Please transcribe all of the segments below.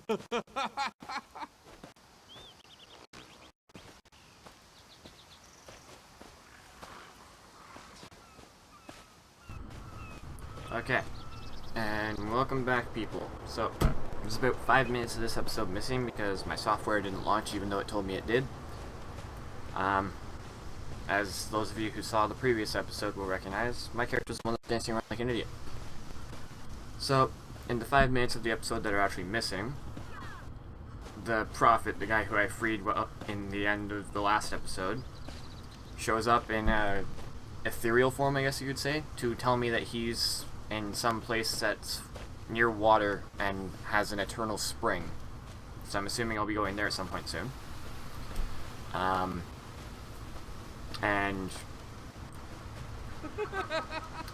Okay, and welcome back, people. So, there's about 5 minutes of this episode missing because my software didn't launch even though it told me it did. As those of you who saw the previous episode will recognize, my character's the one that's dancing around like an idiot. So, in the 5 minutes of the episode that are actually missing, the prophet, the guy who I freed in the end of the last episode, shows up in a ethereal form, I guess you could say, to tell me that he's in some place that's near water and has an eternal spring. So I'm assuming I'll be going there at some point soon. And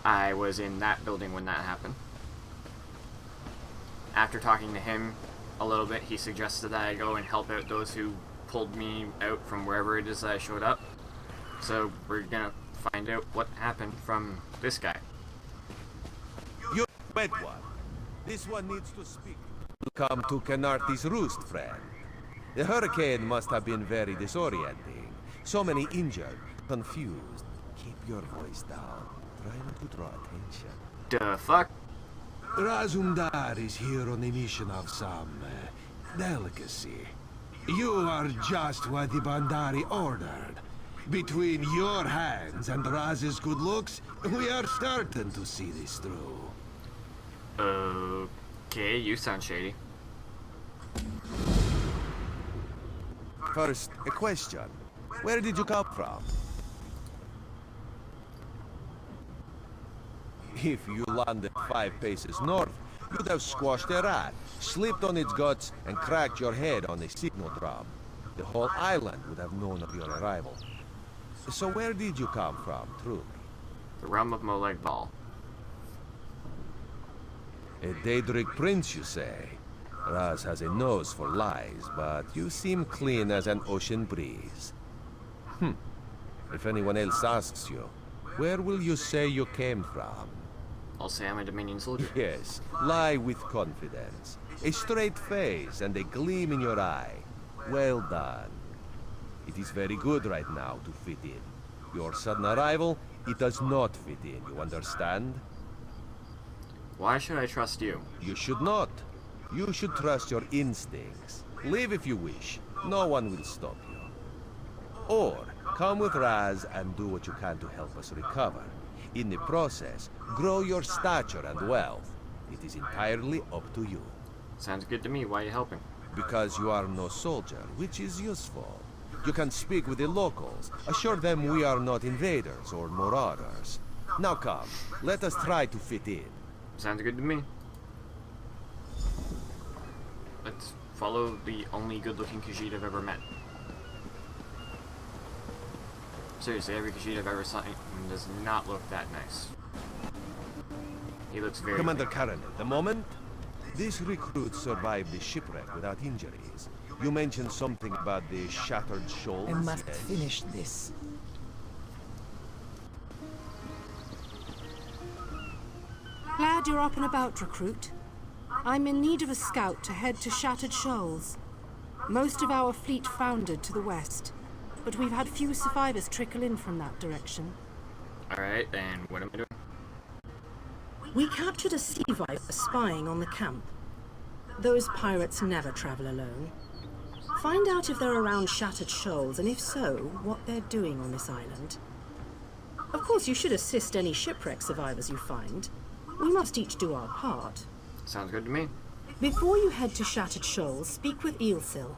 I was in that building when that happened. After talking to him a little bit, he suggested that I go and help out those who pulled me out from wherever it is that I showed up. So we're gonna find out what happened from this guy. You wed one. This one needs to speak. Welcome to Canarty's roost, friend. The hurricane must have been very disorienting. So many injured, confused. Keep your voice down. Try not to draw attention. The fuck? Razumdar is here on a mission of some delicacy. You are just what the Bandari ordered. Between your hands and Raz's good looks, we are starting to see this through. Okay, you sound shady. First, a question. Where did you come from? If you landed 5 paces north, you'd have squashed a rat, slipped on its guts, and cracked your head on a signal drum. The whole island would have known of your arrival. So where did you come from, truly? The realm of Molag Bal. A Daedric prince, you say? Raz has a nose for lies, but you seem clean as an ocean breeze. If anyone else asks you, where will you say you came from? I'll say I'm a Dominion soldier. Yes, lie with confidence. A straight face and a gleam in your eye. Well done. It is very good right now to fit in. Your sudden arrival, it does not fit in, you understand? Why should I trust you? You should not. You should trust your instincts. Leave if you wish. No one will stop you. Or, come with Raz and do what you can to help us recover. In the process, grow your stature and wealth. It is entirely up to you. Sounds good to me. Why are you helping? Because you are no soldier, which is useful. You can speak with the locals, assure them we are not invaders or marauders. Now come, let us try to fit in. Sounds good to me. Let's follow the only good-looking Khajiit I've ever met. Seriously, every Khajiit I've ever seen does not look that nice. He looks very... Commander Karen, the moment? This recruit survived the shipwreck without injuries. You mentioned something about the shattered shoals. I must finish this. Glad you're up and about, recruit. I'm in need of a scout to head to Shattered Shoals. Most of our fleet foundered to the west, but we've had few survivors trickle in from that direction. Alright, and what am I doing? We captured a sea viper spying on the camp. Those pirates never travel alone. Find out if they're around Shattered Shoals, and if so, what they're doing on this island. Of course, you should assist any shipwreck survivors you find. We must each do our part. Sounds good to me. Before you head to Shattered Shoals, speak with E.S.O.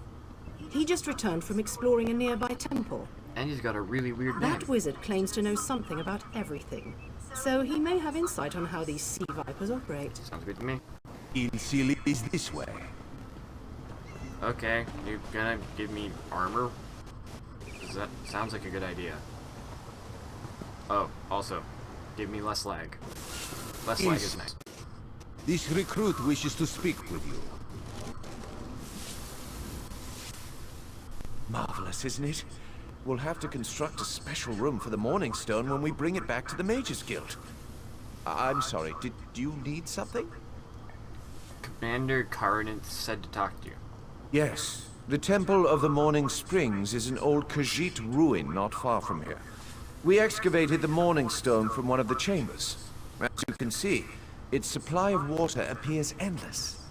He just returned from exploring a nearby temple. And he's got a really weird name. That wizard claims to know something about everything, so he may have insight on how these sea vipers operate. Sounds good to me. Ilsili is this way. Okay, you're gonna give me armor? 'Cause that sounds like a good idea. Oh, also, give me less lag. Less lag is nice. This recruit wishes to speak with you. Marvelous, isn't it? We'll have to construct a special room for the Morning Stone when we bring it back to the Mages Guild. I'm sorry, did you need something? Commander Karanith said to talk to you. Yes, the Temple of the Morning Springs is an old Khajiit ruin not far from here. We excavated the Morning Stone from one of the chambers. As you can see, its supply of water appears endless.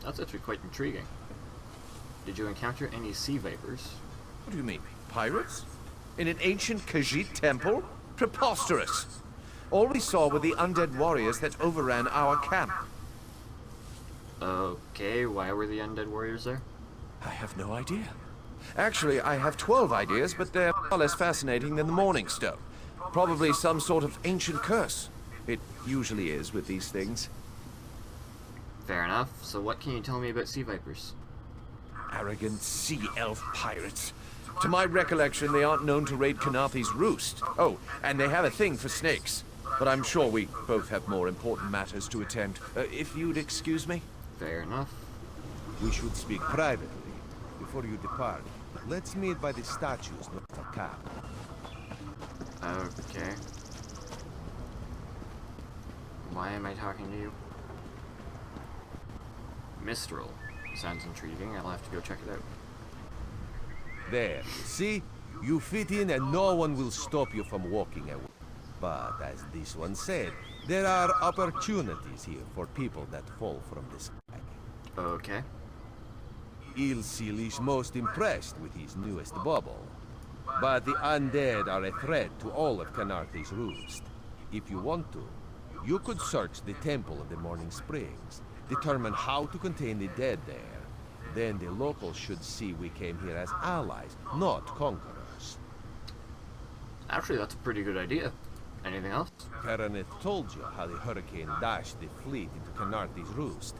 That's actually quite intriguing. Did you encounter any sea vipers? What do you mean, pirates? In an ancient Khajiit temple? Preposterous! All we saw were the undead warriors that overran our camp. Okay, why were the undead warriors there? I have no idea. Actually, I have 12 ideas, but they're far less fascinating than the Morning Stone. Probably some sort of ancient curse. It usually is with these things. Fair enough. So what can you tell me about sea vipers? Arrogant sea elf pirates. To my recollection, they aren't known to raid Kanathi's roost. Oh, and they have a thing for snakes. But I'm sure we both have more important matters to attend. If you'd excuse me? Fair enough. We should speak privately before you depart. Let's meet by the statues north of camp. Okay. Why am I talking to you? Mistral. Sounds intriguing. I'll have to go check it out. There, see? You fit in and no one will stop you from walking away. But as this one said, there are opportunities here for people that fall from the sky. Okay. Ilsil is most impressed with his newest bubble. But the undead are a threat to all of Kanathi's roost. If you want to, you could search the Temple of the Morning Springs, determine how to contain the dead there. Then the locals should see we came here as allies, not conquerors. Actually, that's a pretty good idea. Anything else? Karaneth told you how the hurricane dashed the fleet into Kanathi's roost.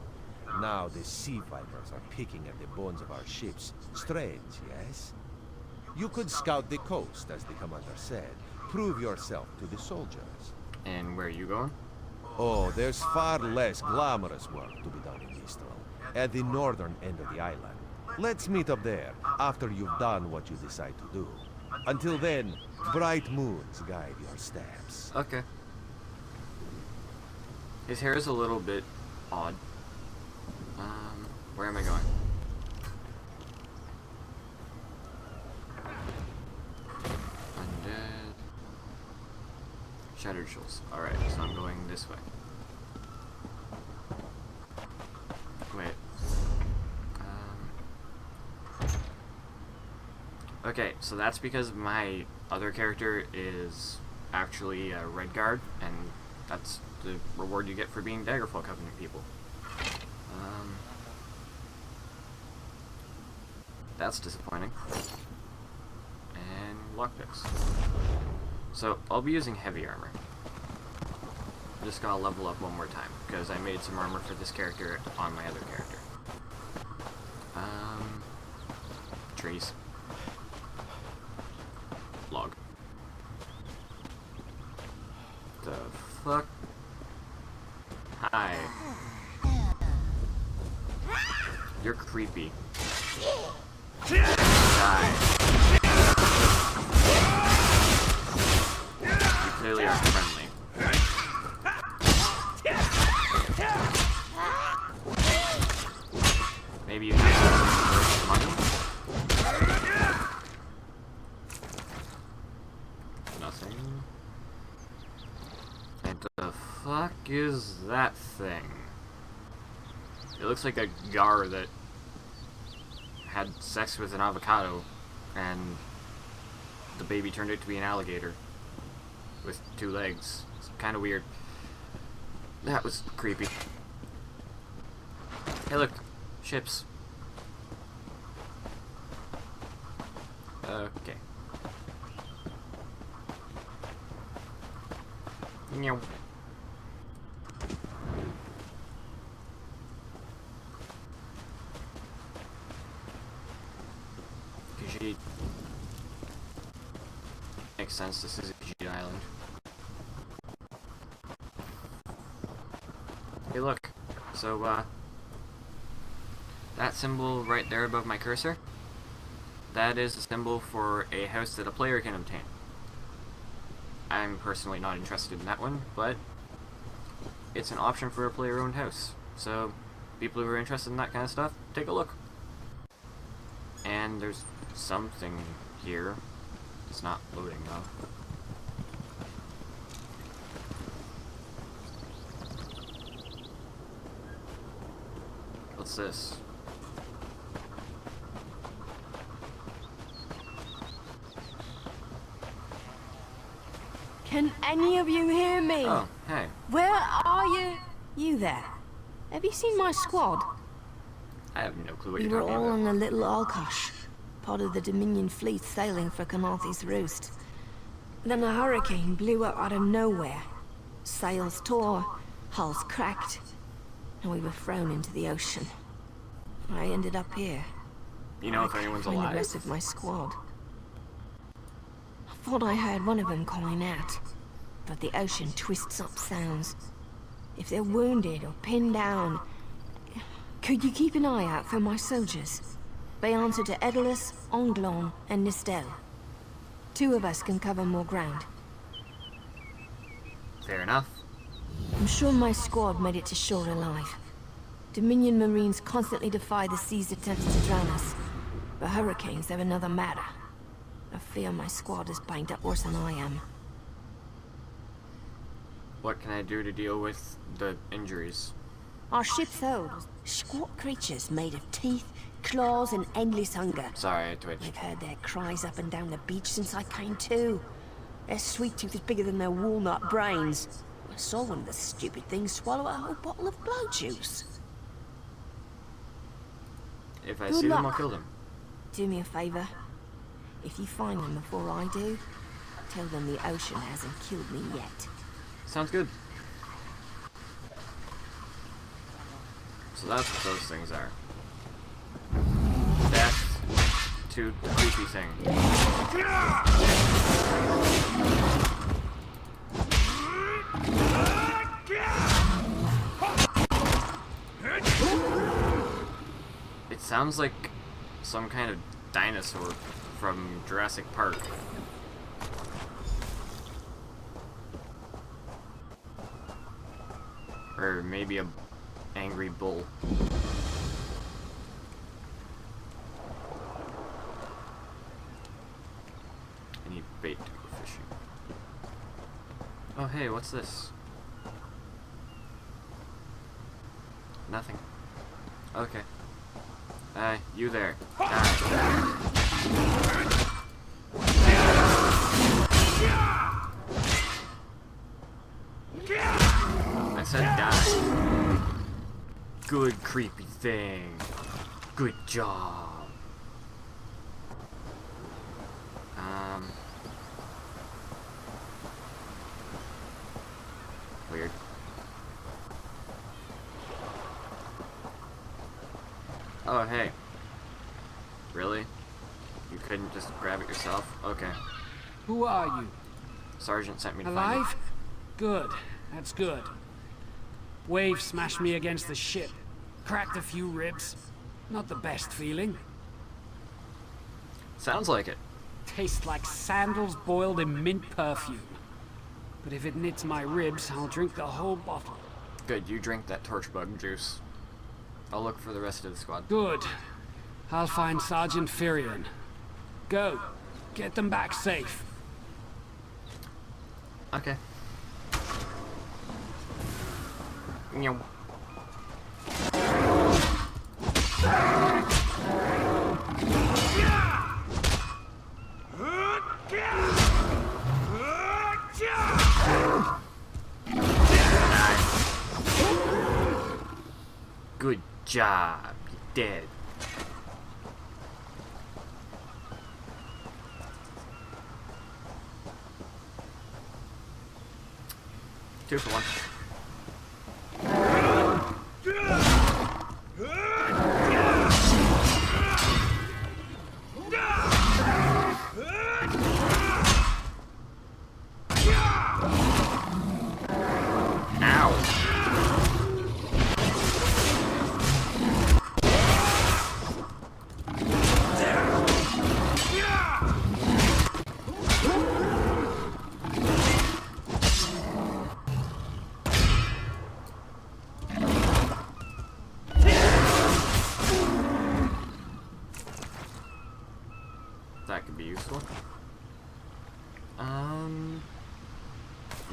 Now the sea vipers are picking at the bones of our ships. Strange, yes? You could scout the coast, as the commander said. Prove yourself to the soldiers. And where are you going? Oh, there's far less glamorous work to be done in Mistral, at the northern end of the island. Let's meet up there, after you've done what you decide to do. Until then, bright moons guide your steps. Okay. His hair is a little bit odd. Where am I going? Undead. Shattered Shoals. Alright, so I'm going this way. Wait. Okay, so that's because my other character is actually a Red Guard, and that's the reward you get for being Daggerfall Covenant people. That's disappointing. And lockpicks. So, I'll be using heavy armor. I'm just gonna level up one more time, because I made some armor for this character on my other character. Trees. Log. The fuck? Hi. You're creepy. Die. You clearly aren't friendly. Maybe you have money? Nothing. What the fuck is that thing? It looks like a gar that had sex with an avocado, and the baby turned out to be an alligator with 2 legs. It's kind of weird. That was creepy. Hey look, ships. Okay. Meow. Khajiit. Makes sense, this is a Khajiit island. Hey look, so that symbol right there above my cursor, that is a symbol for a house that a player can obtain. I'm personally not interested in that one, but it's an option for a player-owned house. So, people who are interested in that kind of stuff, take a look. And there's something here. It's not loading though. What's this? Can any of you hear me? Oh, hey. Where are you? You there? Have you seen my squad? I have no clue what We you're were talking all about. on a little Alkosh, part of the Dominion fleet sailing for Canarthy's Roost. Then a hurricane blew up out of nowhere. Sails tore, hulls cracked, and we were thrown into the ocean. I ended up here. You know if anyone's Find the alive? rest of my squad. I thought I heard one of them calling out, but the ocean twists up sounds. If they're wounded or pinned down, could you keep an eye out for my soldiers? They answer to Edalus, Anglon, and Nistel. 2 of us can cover more ground. Fair enough. I'm sure my squad made it to shore alive. Dominion Marines constantly defy the sea's attempts to drown us, but hurricanes are another matter. I fear my squad is banged up worse than I am. What can I do to deal with the injuries? Our ship's old. Squat creatures made of teeth, claws, and endless hunger. Sorry, I twitched. I've heard their cries up and down the beach since I came to. Their sweet tooth is bigger than their walnut brains. I saw one of the stupid things swallow a whole bottle of blow juice. If I Good see them, I'll luck. kill them. Do me a favor. If you find them before I do, tell them the ocean hasn't killed me yet. Sounds good. So that's what those things are. Death to the creepy thing. It sounds like some kind of dinosaur from Jurassic Park. Or maybe a angry bull. I need bait to go fishing. Oh hey, what's this? Nothing. Okay. You there. Die. I said die. Good creepy thing. Good job. Weird. Oh, hey. Really? You couldn't just grab it yourself? Okay. Who are you? Sergeant sent me to find Alive? Good. That's good. Wave smashed me against the ship. Cracked a few ribs. Not the best feeling. you. Sounds like it. Tastes like sandals boiled in mint perfume. But if it knits my ribs, I'll drink the whole bottle. Good, you drink that torchbug juice. I'll look for the rest of the squad. Good. I'll find Sergeant Firion. Go. Get them back safe. Okay. Meow. Good job, you dead. Two for one. useful. Nah,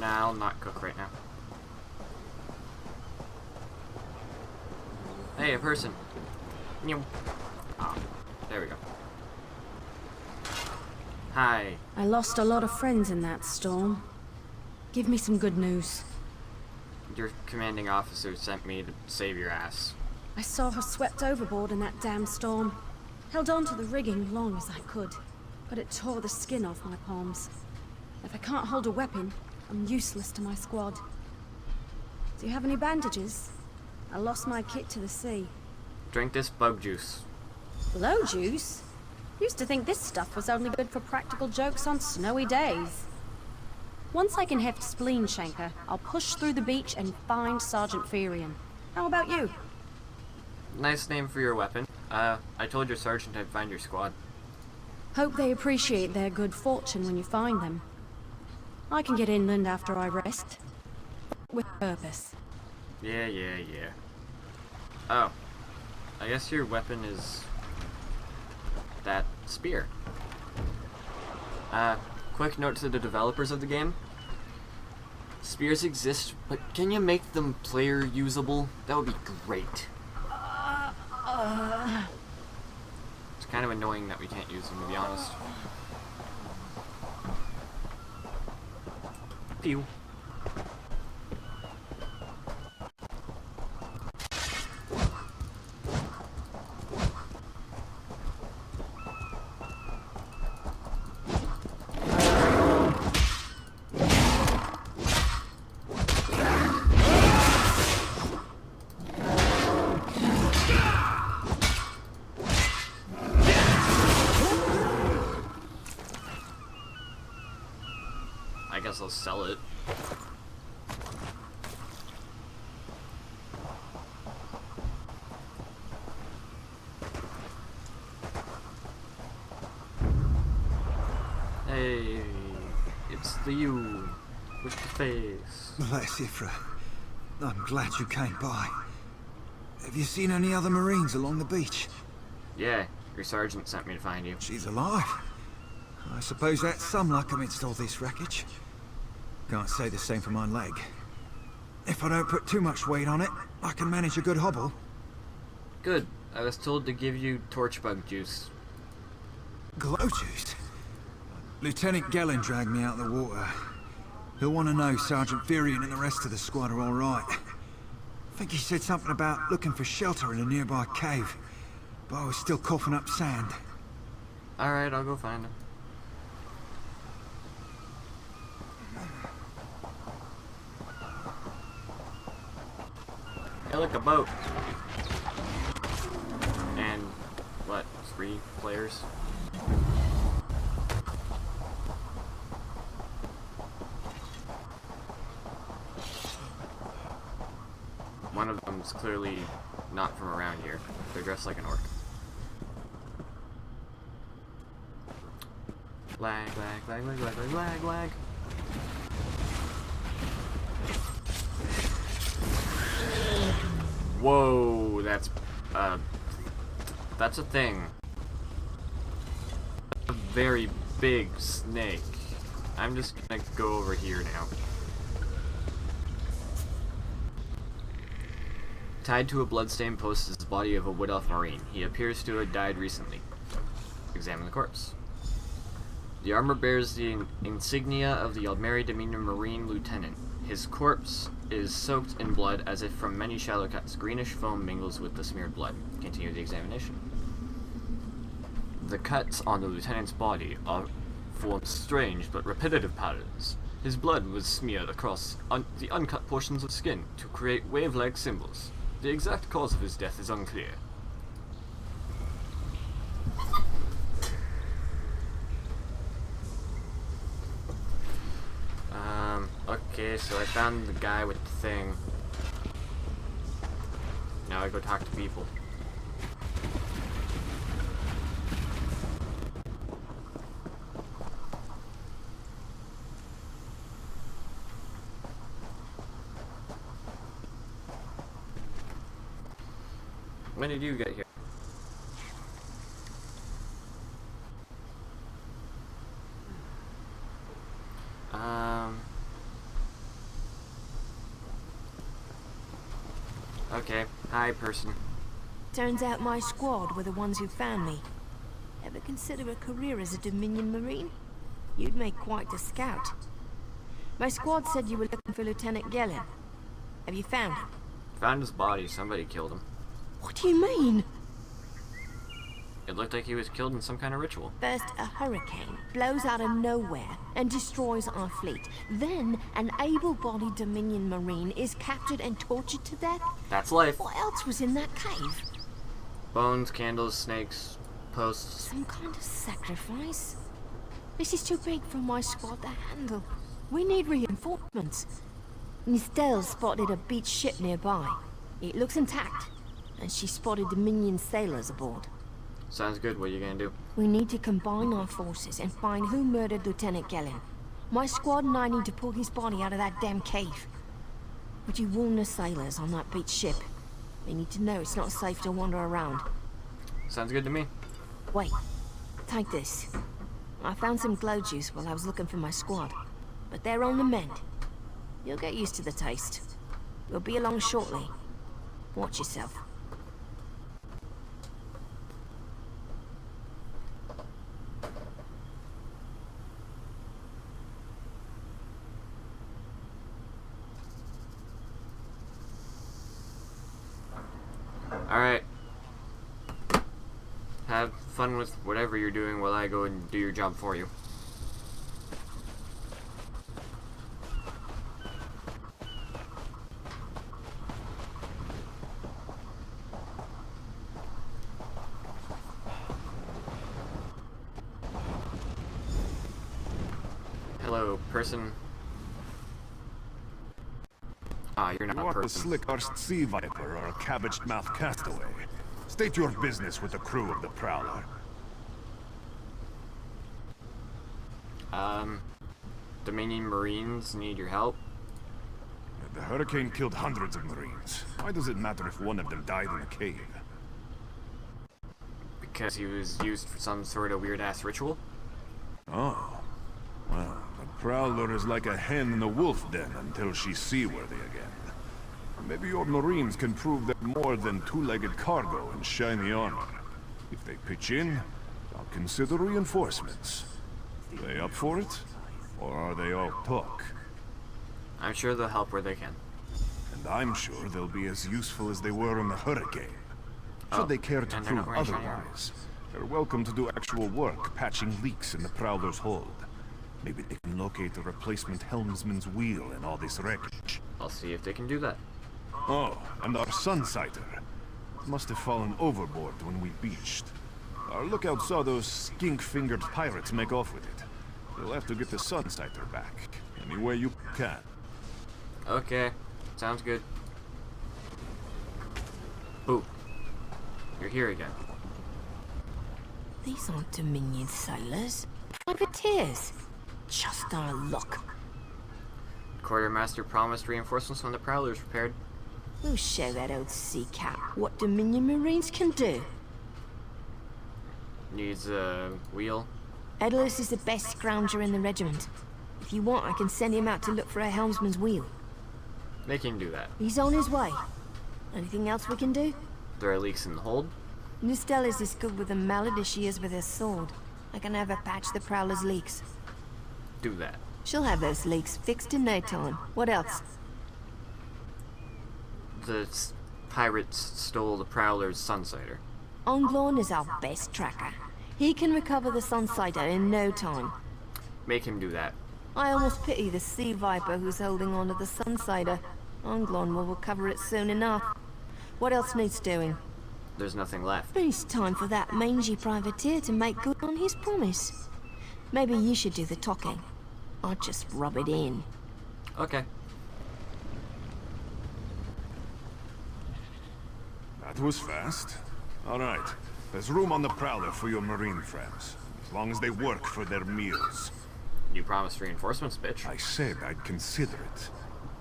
I'll not cook right now. Hey, a person. Ah, there we go. Hi. I lost a lot of friends in that storm. Give me some good news. Your commanding officer sent me to save your ass. I saw her swept overboard in that damn storm. Held on to the rigging long as I could, but it tore the skin off my palms. If I can't hold a weapon, I'm useless to my squad. Do you have any bandages? I lost my kit to the sea. Drink this bug juice. Blow juice? Used to think this stuff was only good for practical jokes on snowy days. Once I can heft Spleen Shanker, I'll push through the beach and find Sergeant Ferian. How about you? Nice name for your weapon. I told your sergeant I'd find your squad. Hope they appreciate their good fortune when you find them. I can get inland after I rest. With purpose. Yeah. Oh. I guess your weapon is... that spear. Quick note to the developers of the game. Spears exist, but can you make them player usable? That would be great. It's kind of annoying that we can't use them, to be honest. Pew. I guess I'll sell it. Hey, it's the you with the face. Bless Ifra. I'm glad you came by. Have you seen any other Marines along the beach? Yeah, your sergeant sent me to find you. She's alive. I suppose that's some luck amidst all this wreckage. Can't say the same for my leg. If I don't put too much weight on it, I can manage a good hobble. Good. I was told to give you torchbug juice. Glow juice? Lieutenant Gellin dragged me out of the water. He'll want to know Sergeant Ferian and the rest of the squad are all right. I think he said something about looking for shelter in a nearby cave, but I was still coughing up sand. Alright, I'll go find him. Hey, look, a boat. And, what, 3 players? One of them's clearly not from around here. They're dressed like an orc. Lag. Whoa, that's a thing. A very big snake. I'm just gonna go over here now. Tied to a bloodstained post is the body of a Wood Elf Marine. He appears to have died recently. Examine the corpse. The armor bears the insignia of the Aldmeri Dominion Marine Lieutenant. His corpse is soaked in blood as if from many shallow cuts. Greenish foam mingles with the smeared blood. Continue the examination. The cuts on the lieutenant's body form strange but repetitive patterns. His blood was smeared across the uncut portions of skin to create wave-like symbols. The exact cause of his death is unclear. Okay, so I found the guy with the thing. Now I go talk to people. When did you get here? Okay, hi, person. Turns out my squad were the ones who found me. Ever consider a career as a Dominion Marine? You'd make quite a scout. My squad said you were looking for Lieutenant Gellin. Have you found him? Found his body. Somebody killed him. What do you mean? It looked like he was killed in some kind of ritual. First, a hurricane blows out of nowhere and destroys our fleet. Then, an able-bodied Dominion Marine is captured and tortured to death. That's life. What else was in that cave? Bones, candles, snakes, posts. Some kind of sacrifice? This is too big for my squad to handle. We need reinforcements. Nistel spotted a beached ship nearby. It looks intact, and she spotted Dominion sailors aboard. Sounds good. What are you gonna do? We need to combine our forces and find who murdered Lieutenant Gellin. My squad and I need to pull his body out of that damn cave. Would you warn the sailors on that beached ship? They need to know it's not safe to wander around. Sounds good to me. Wait, take this. I found some glow juice while I was looking for my squad, but they're on the mend. You'll get used to the taste. We'll be along shortly. Watch yourself. Alright. Have fun with whatever you're doing while I go and do your job for you. Hello, person. Ah, you're not You a want a person. slick-arsed sea viper or a cabbage-mouthed castaway? State your business with the crew of the Prowler. Dominion Marines need your help. The hurricane killed hundreds of Marines. Why does it matter if one of them died in a cave? Because he was used for some sort of weird-ass ritual? Oh. Well, the Prowler is like a hen in a wolf den until she's seaworthy again. Maybe your Marines can prove they're more than two-legged cargo and shiny armor. If they pitch in, I'll consider reinforcements. They up for it? Or are they all talk? I'm sure they'll help where they can. And I'm sure they'll be as useful as they were in the hurricane. Should Oh, they care to and they're not prove wearing shiny armor. otherwise, they're welcome to do actual work patching leaks in the Prowler's hold. Maybe they can locate the replacement helmsman's wheel in all this wreckage. I'll see if they can do that. Oh, and our Sunsighter. Must have fallen overboard when we beached. Our lookout saw those skink-fingered pirates make off with it. You'll have to get the Sunsighter back, any way you can. Okay, sounds good. Boo. You're here again. These aren't Dominion sailors. Privateers. Just our luck. Quartermaster promised reinforcements when the Prowler is prepared. We'll show that old sea cat what Dominion Marines can do. Needs a wheel. Edalus is the best scrounger in the regiment. If you want, I can send him out to look for a helmsman's wheel. They can do that. He's on his way. Anything else we can do? There are leaks in the hold. Nistel is as good with a mallet as she is with her sword. I can have her patch the Prowler's leaks. Do that. She'll have those leaks fixed in no time. What else? The pirates stole the Prowler's Sunsighter. Onglorn is our best tracker. He can recover the Sunsighter in no time. Make him do that. I almost pity the sea viper who's holding on to the Sunsighter. Onglorn will recover it soon enough. What else needs doing? There's nothing left. It's time for that mangy privateer to make good on his promise. Maybe you should do the talking. I'll just rub it in. Okay. That was fast. All right. There's room on the Prowler for your Marine friends, as long as they work for their meals. You promised reinforcements, bitch. I said I'd consider it.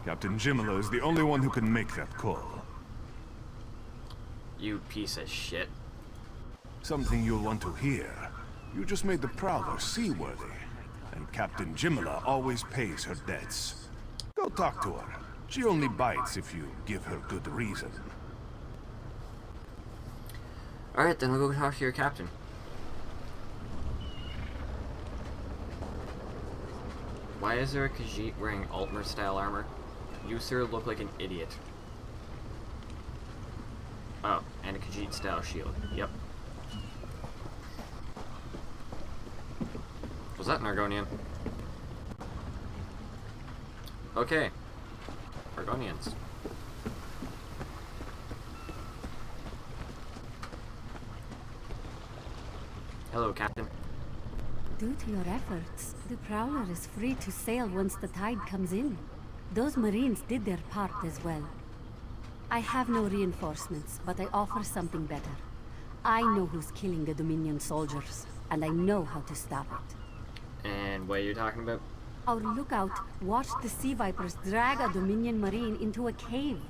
Captain Jimolo is the only one who can make that call. You piece of shit. Something you'll want to hear. You just made the Prowler seaworthy, and Captain Jimolo always pays her debts. Go talk to her. She only bites if you give her good reason. Alright, then we'll go talk to your captain. Why is there a Khajiit wearing Altmer style armor? You, sir, look like an idiot. Oh, and a Khajiit style shield. Yep. Was that an Argonian? Okay. Argonians. Hello, Captain. Due to your efforts, the Prowler is free to sail once the tide comes in. Those Marines did their part as well. I have no reinforcements, but I offer something better. I know who's killing the Dominion soldiers, and I know how to stop it. And what are you talking about? Our lookout watched the Sea Vipers drag a Dominion Marine into a cave.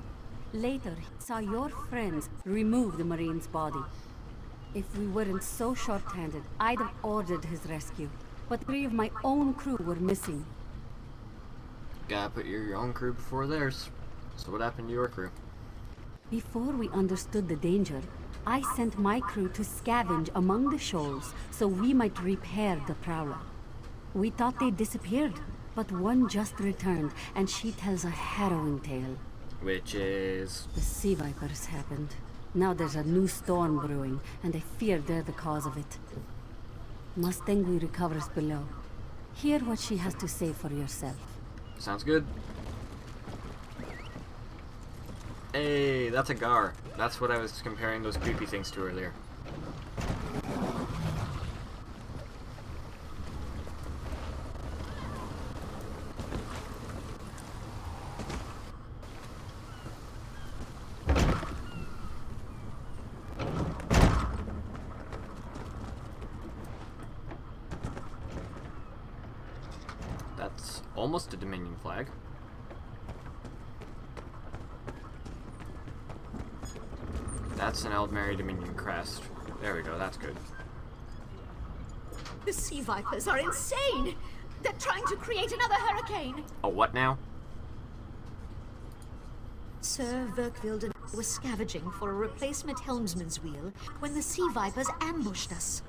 Later, he saw your friends remove the Marine's body. If we weren't so short-handed, I'd have ordered his rescue. But 3 of my own crew were missing. Gotta put your own crew before theirs. So what happened to your crew? Before we understood the danger, I sent my crew to scavenge among the shoals so we might repair the Prowler. We thought they disappeared, but one just returned, and she tells a harrowing tale. Which is... The Sea Vipers happened. Now there's a new storm brewing, and I fear they're the cause of it. Mustangui recovers below. Hear what she has to say for yourself. Sounds good. Hey, that's a Gar. That's what I was comparing those creepy things to earlier. That's almost a Dominion flag. That's an Aldmeri Dominion crest. There we go, that's good. The Sea Vipers are insane! They're trying to create another hurricane! A what now? Sir Verkvild and I were scavenging for a replacement helmsman's wheel when the Sea Vipers ambushed us.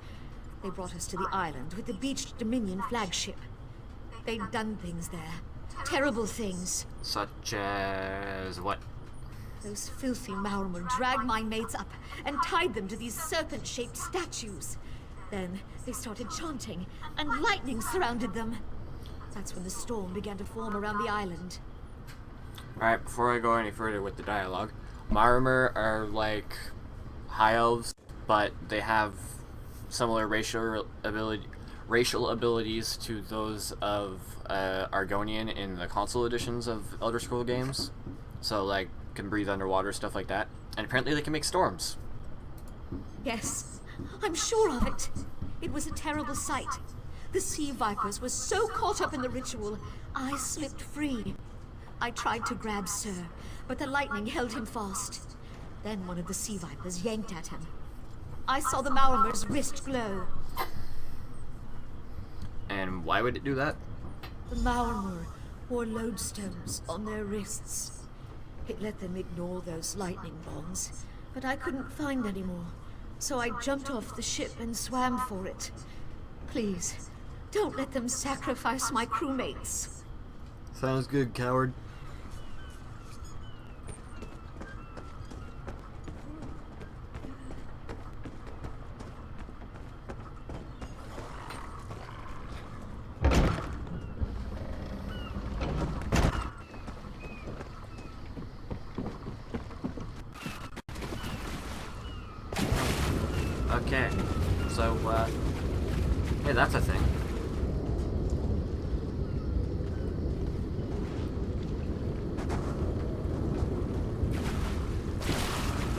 They brought us to the island with the beached Dominion flagship. They'd done things there. Terrible things. Such as what? Those filthy Maormer dragged my mates up and tied them to these serpent-shaped statues. Then they started chanting, and lightning surrounded them. That's when the storm began to form around the island. Alright, before I go any further with the dialogue, Maormer are like high elves, but they have similar racial abilities to those of Argonian in the console editions of Elder Scrolls games. So, like, can breathe underwater, stuff like that. And apparently they can make storms. Yes, I'm sure of it. It was a terrible sight. The Sea Vipers were so caught up in the ritual, I slipped free. I tried to grab Sir, but the lightning held him fast. Then one of the Sea Vipers yanked at him. I saw the Maormer's wrist glow. And why would it do that? The Maormer wore lodestones on their wrists. It let them ignore those lightning bombs, but I couldn't find any more. So I jumped off the ship and swam for it. Please, don't let them sacrifice my crewmates. Sounds good, coward. Okay, so, hey, that's a thing.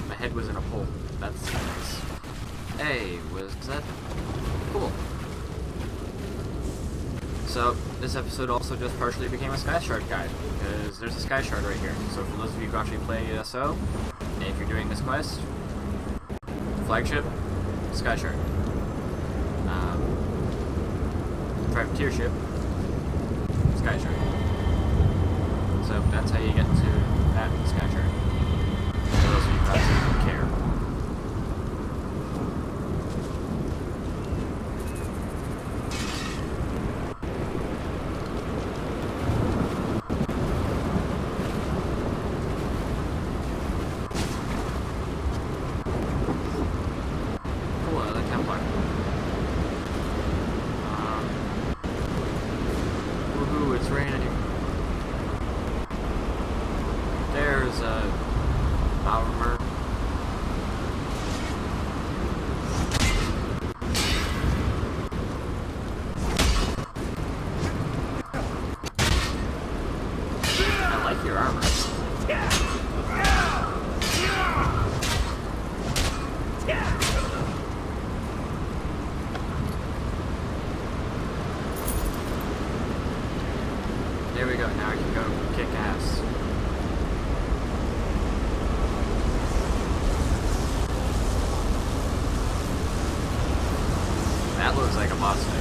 My head was in a hole. That's nice. Hey, was that cool? So, this episode also just partially became a Sky Shard guide, because there's a Sky Shard right here. So for those of you who actually play E.S.O, and if you're doing this quest, flagship, Sky Shard. Privateer ship, Sky Shard. So that's how you get to that Sky Shard. For those of you who actually care. raining. There's armor. I like your armor. There we go, now I can go kick ass. That looks like a boss fight.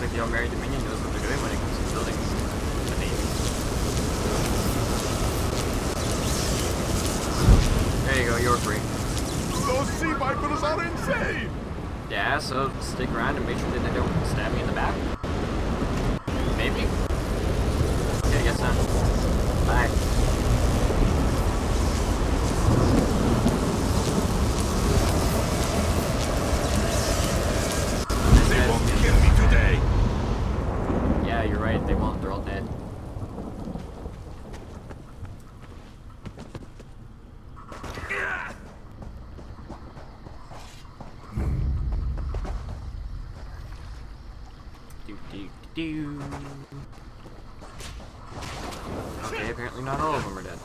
The Aldmeri Dominion knows what they're doing when it comes to building a navy. There you go, you're free. Those sea vipers are insane! Yeah, so stick around and make sure that they don't stab me in the back. Maybe? Okay, I guess not. Bye. They won't kill me today. Yeah, you're right, they won't, they're all dead. Do. Okay, apparently not all of them are dead.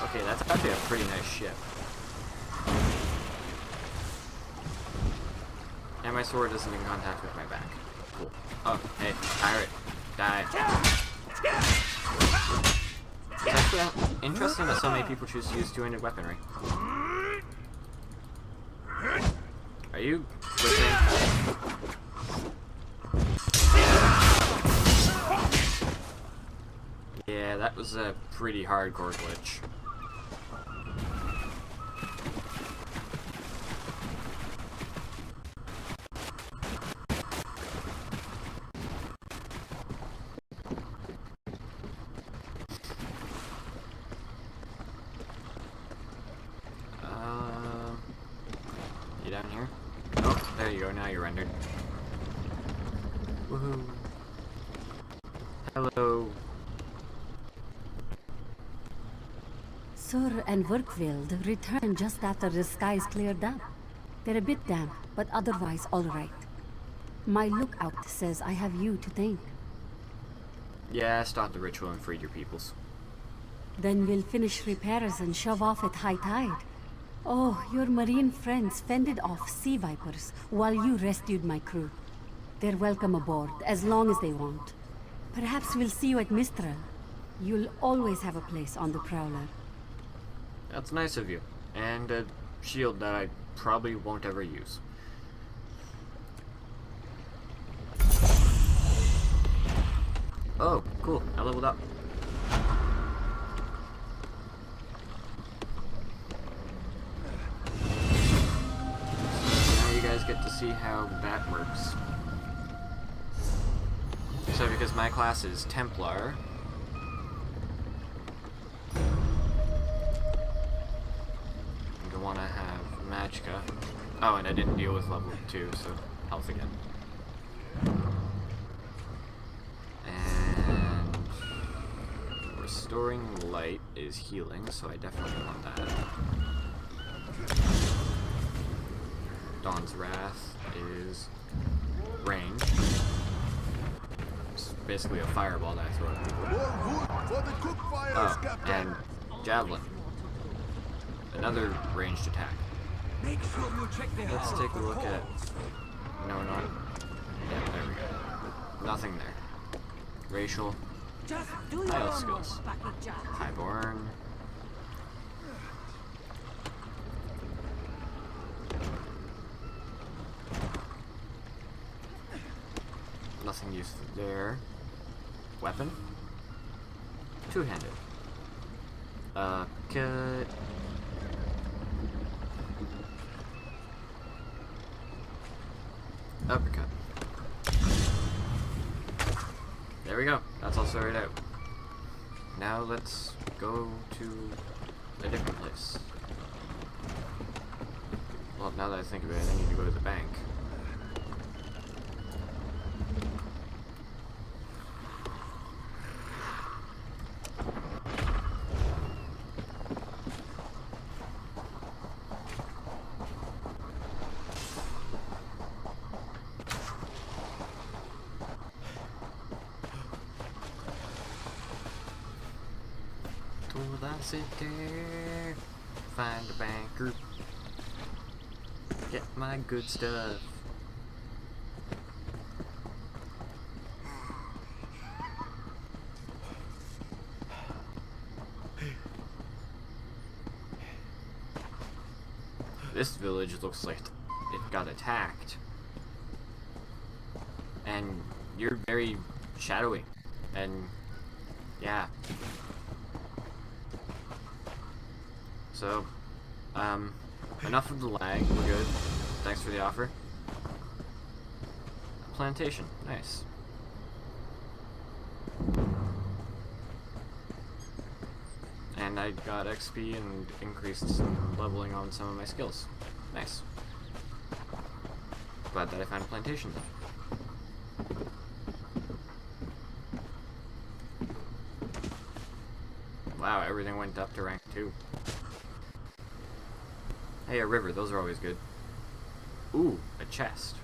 Okay, that's actually a pretty nice ship. And my sword isn't in contact with my back. Cool. Oh, hey, pirate. Die. It's actually interesting that so many people choose to use two-handed weaponry. Are you glitching? Yeah, that was a pretty hardcore glitch. You down here? Oh, there you go, now you're rendered. Woohoo. Hello. Sur and Werkveld returned just after the skies cleared up. They're a bit damp, but otherwise all right. My lookout says I have you to thank. Yeah, stopped the ritual and freed your peoples. Then we'll finish repairs and shove off at high tide. Oh, your marine friends fended off sea vipers while you rescued my crew. They're welcome aboard, as long as they want. Perhaps we'll see you at Mistral. You'll always have a place on the Prowler. That's nice of you. And a shield that I probably won't ever use. Oh, cool. I leveled up. Get to see how that works. So because my class is Templar, I'm gonna want to have Magicka. Oh, and I didn't deal with level 2, so health again. And restoring light is healing, so I definitely want that. Dawn's Wrath is range. It's basically a fireball that I throw at people. Oh, and Javelin. Another ranged attack. Let's take a look at... No, not... Yeah, there we go. Nothing there. Racial. Just do your Health own skills. work, Bucky Jack. Highborn. Nothing useful there. Weapon? Two-handed. Cut. Uppercut. There we go. That's all sorted out. Now let's go to a different place. Well, now that I think of it, I need to go to the bank. To the city, find a banker, get my good stuff. This village looks like it got attacked. And you're very shadowy. And yeah. So, enough of the lag, we're good. Thanks for the offer. Plantation, nice. And I got XP and increased some leveling on some of my skills. Nice. Glad that I found a plantation though. Wow, everything went up to rank 2. Hey, a river, those are always good. Ooh, a chest.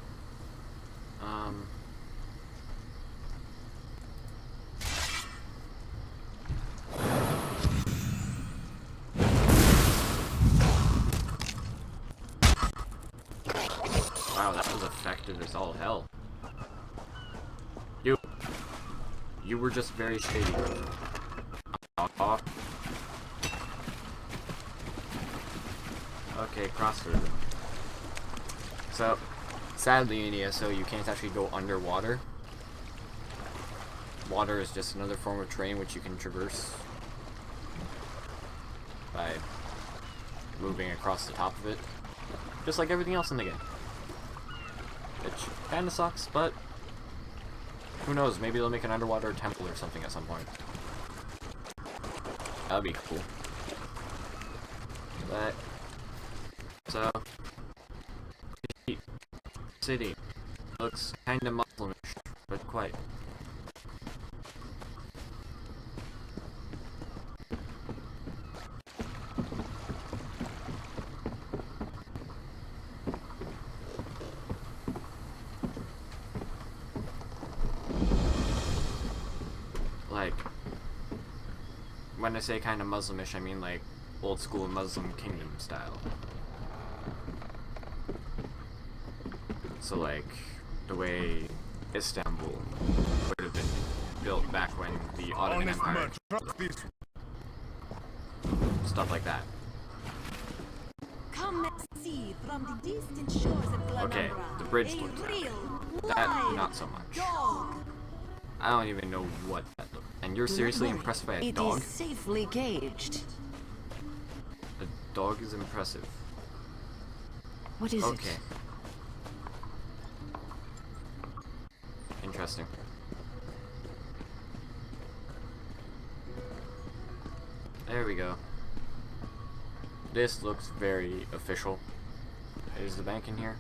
Wow, that was effective as all hell. You were just very shady. Aw. Okay, cross river. So, sadly in E.S.O you can't actually go underwater. Water is just another form of terrain which you can traverse by moving across the top of it. Just like everything else in the game. Which kinda sucks, but who knows, maybe they'll make an underwater temple or something at some point. That'd be cool. But so, city looks kinda Muslimish, but quite. Like, when I say kinda Muslimish, I mean like old school Muslim kingdom style. So like the way Istanbul would have been built back when the Ottoman Empire, stuff like that. Come and see from the distant shores of Glenora. Okay, the bridge looks that not so much. Dog. I don't even know what that looked. And you're seriously impressed by a dog? It is safely caged. A dog is impressive. What is it? Okay. Interesting. There we go. This looks very official. Is the bank in here?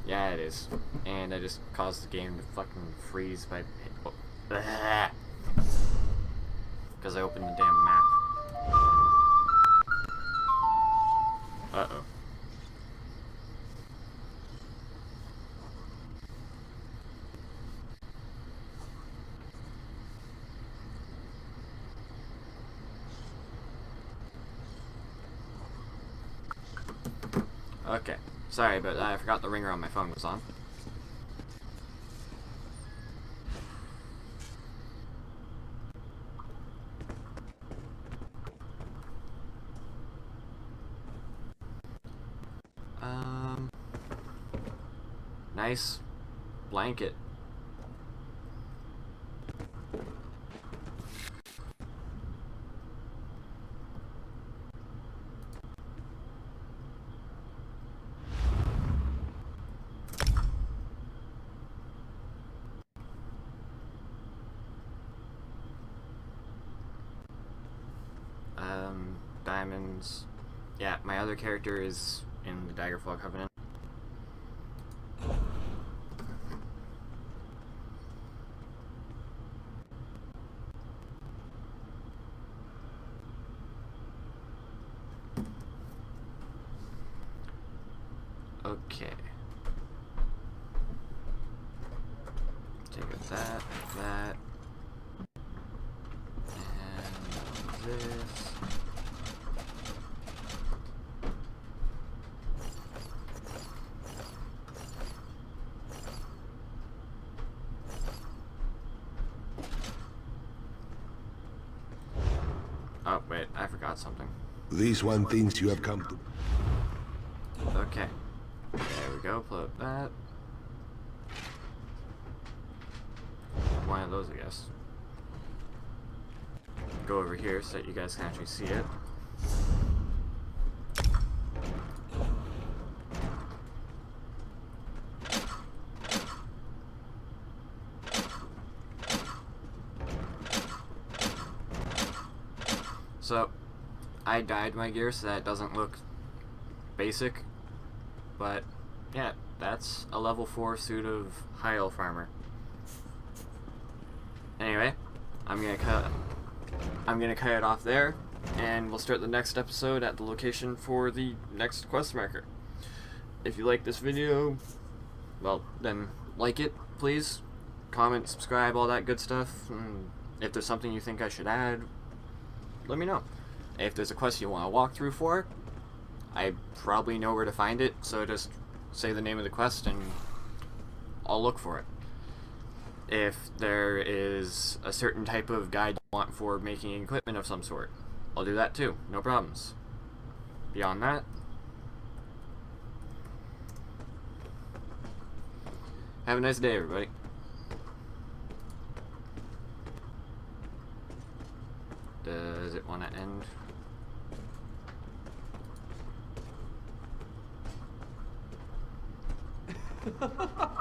Yeah, it is. And I just caused the game to fucking freeze by... Because I opened the damn map. Uh-oh. Okay. Sorry, but I forgot the ringer on my phone was on. Nice blanket. Diamonds. Yeah, my other character is in the Daggerfall Covenant. Okay. Take out that, and this. Oh, wait, I forgot something. This one thinks you have come to... Okay. There we go, plug that. One of those, I guess. Go over here so that you guys can actually see it. So, I dyed my gear so that it doesn't look basic, but yeah, that's a level 4 suit of high elf armor. Anyway, I'm gonna cut it off there, and we'll start the next episode at the location for the next quest marker. If you like this video, well, then like it, please. Comment, subscribe, all that good stuff. And if there's something you think I should add, let me know. If there's a quest you want to walk through for, I probably know where to find it, so just say the name of the quest and I'll look for it. If there is a certain type of guide you want for making equipment of some sort, I'll do that too, no problems. Beyond that, have a nice day, everybody. Does it want to end? Ha ha ha!